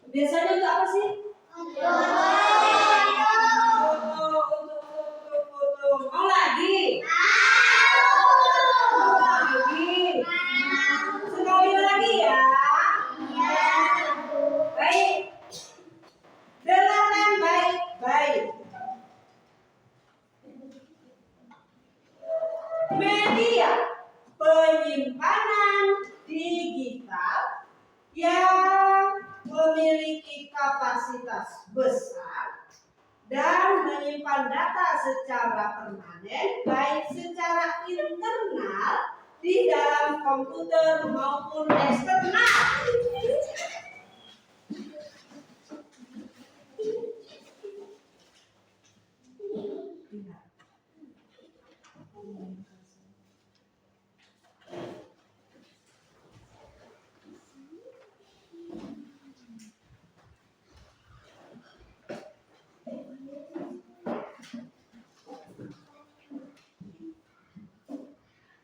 Biasanya untuk apa sih? Foto. Untuk foto. Mau lagi? Mau lagi? Sekali lagi ya. Baik. Dengarkan baik-baik. Media penyimpanan digital yang memiliki kapasitas besar dan menyimpan data secara permanen baik secara internal di dalam komputer maupun eksternal.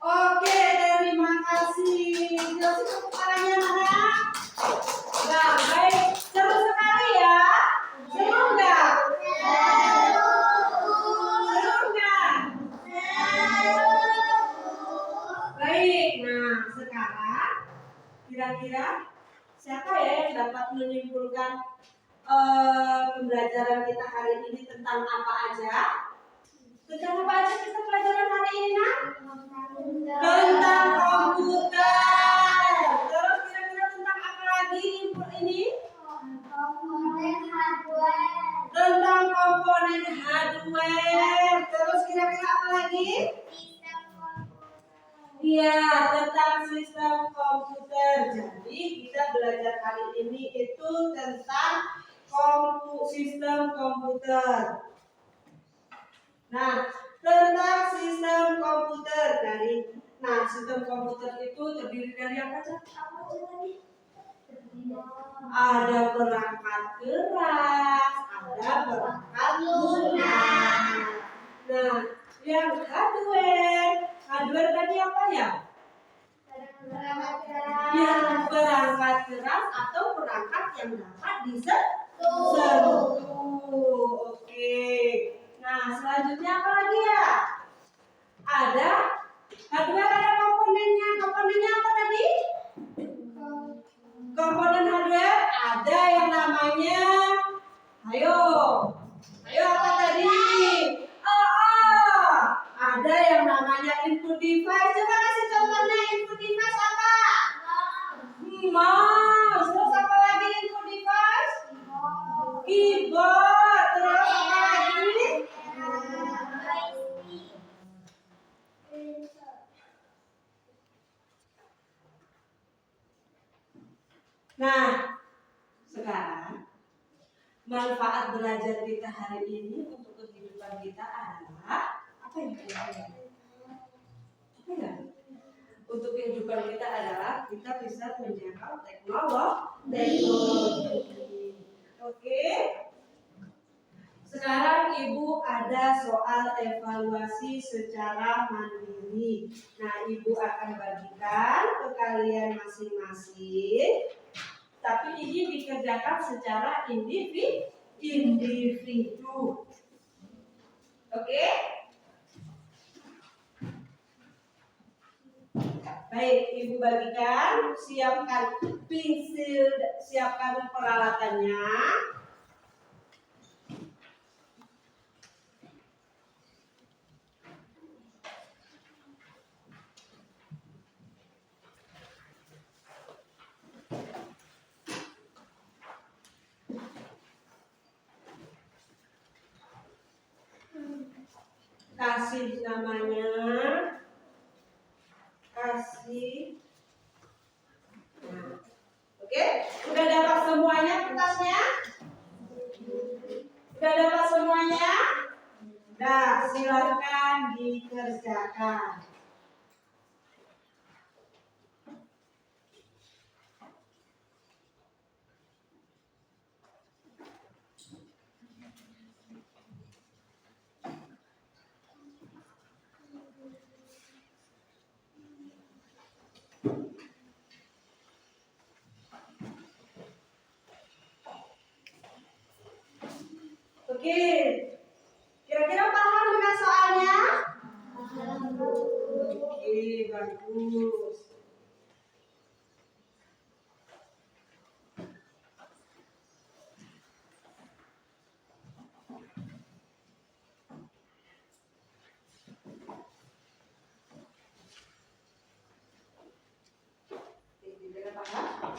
Oke, terima kasih. Terus tepuk tangannya mana? Nah, baik. Seru sekali ya. Seru nggak? Seru nggak? Baik. Nah, sekarang kira-kira siapa ya yang dapat menyimpulkan pembelajaran kita hari ini tentang apa aja? Tentang apa aja kita pelajaran hari ini, Nak? Tentang komputer. Terus kira-kira tentang apa lagi input ini? Tentang komponen hardware. Terus kira-kira apa lagi? Iya, tentang sistem komputer. Jadi kita belajar kali ini itu tentang sistem komputer. Nah, tentang sistem komputer sistem komputer itu terdiri dari apa aja? Ada perangkat keras, ada perangkat lunak. Nah, yang hardware tadi apa ya? Yang perangkat keras atau perangkat yang dapat disentuh. Oke. Nah, selanjutnya apa lagi ya? Ada hardware, ada komponennya. Komponennya apa tadi? Komponen hardware ada yang namanya ayo apa tadi? Ada yang namanya input device. Coba kasih contohnya input device apa? Mouse. Terus apa lagi input device? Keyboard. Terus apa lagi? Nah, sekarang manfaat belajar kita hari ini untuk kehidupan kita adalah apa ya? Apa ya? Untuk kehidupan kita adalah kita bisa menjangkau teknologi. Oke. Sekarang Ibu ada soal evaluasi secara mandiri. ini. Nah, Ibu akan bagikan ke kalian masing-masing. Tapi ini dikerjakan secara individu. Oke? Baik, Ibu bagikan. Siapkan pensil, siapkan peralatannya. Kasih namanya, kasih. Nah, oke, udah dapat semuanya kertasnya? Udah dapat semuanya? Nah, silakan dikerjakan. Oke, kira-kira paham dengan soalnya? Oke, bagus. Kira-kira paham?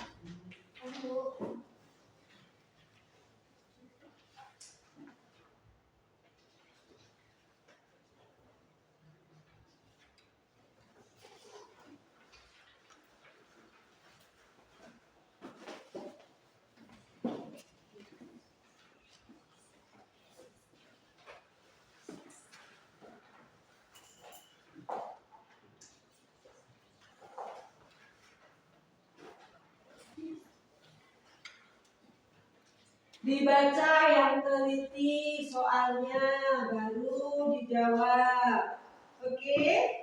Dibaca yang teliti soalnya, baru dijawab. Oke?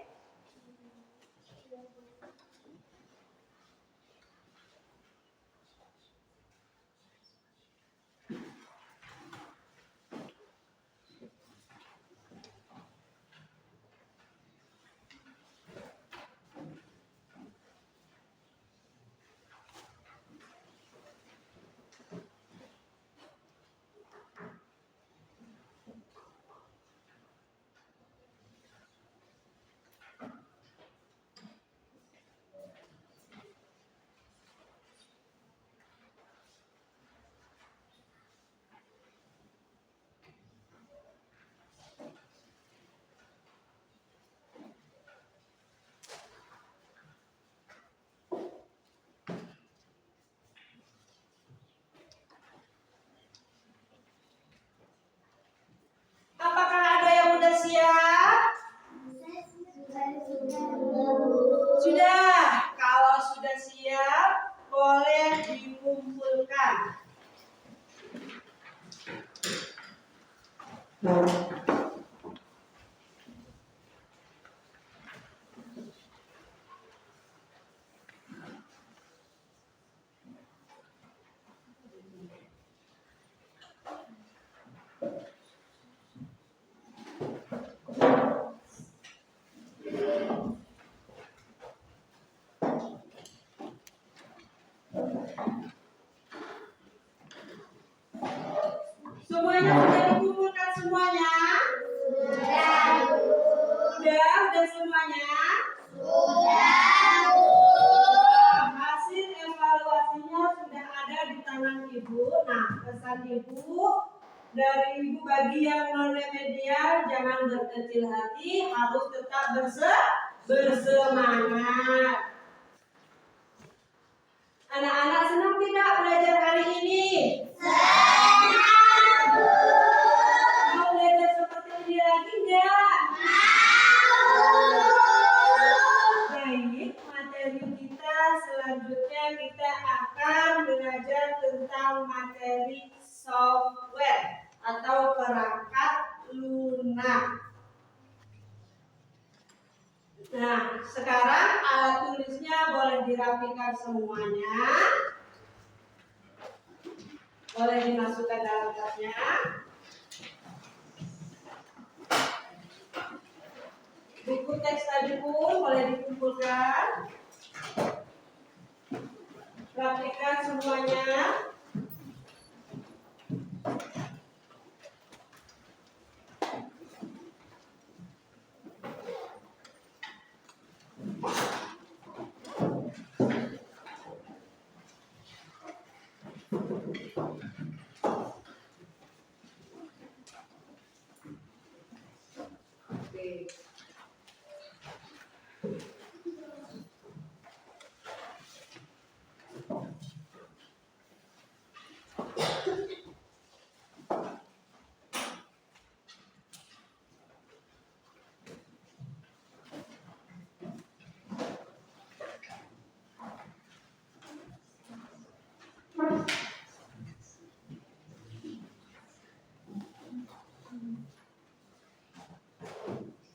Apakah ada yang udah siap? Sudah. Kalau sudah siap, boleh dikumpulkan. Semuanya sudah dikumpulkan semuanya? Sudah semuanya? Hasil evaluasinya sudah ada di tangan Ibu. Nah, pesan Ibu dari Ibu bagi yang non remedial jangan berkecil hati, harus tetap bersemangat. Anak-anak senang tidak belajar hari ini? Mau belajar seperti ini lagi enggak? Baik, materi kita selanjutnya kita akan belajar tentang materi software atau perangkat lunak. Nah, sekarang alat tulisnya boleh dirapikan semuanya. Boleh dimasukkan dalam tasnya. Buku teks tadi pun boleh dikumpulkan. Rapikan semuanya. Oke.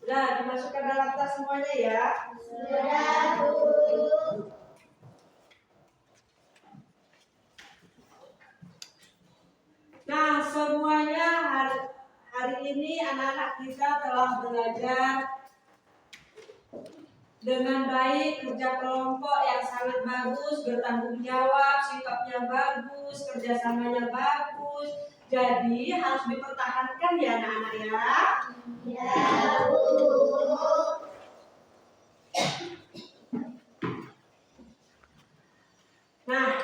Sudah dimasukkan dalam tas semuanya ya. Sudah, Bu. Nah, semuanya hari ini anak-anak kita telah belajar dengan baik, kerja kelompok yang sangat bagus, bertanggung jawab, sikapnya bagus, kerjasamanya bagus. Jadi harus dipertahankan ya anak-anak ya. Ya, Bu. Nah,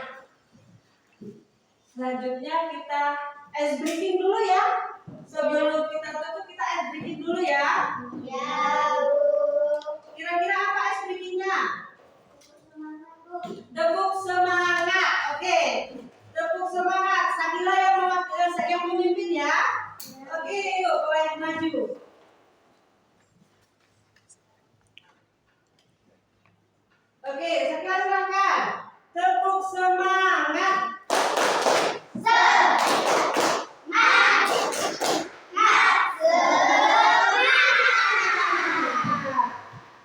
selanjutnya kita ice breaking dulu ya. Sebelum kita tutup kita ice breaking dulu ya. Ya, Bu. Kira-kira apa ice breakingnya? Tepuk semangat. Oke. Tepuk semangat. Sakila yang memimpin ya. Oke, yuk kalian maju. Oke, Sakila silakan. Tepuk semangat.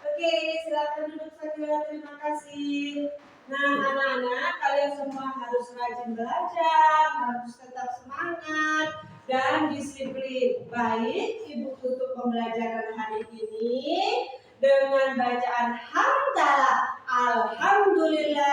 Oke, silakan duduk Sakila. Terima kasih. Nah, anak-anak, kalian semua harus rajin belajar, harus tetap semangat dan disiplin. Baik, Ibu tutup pembelajaran hari ini dengan bacaan hamdalah. Alhamdulillah.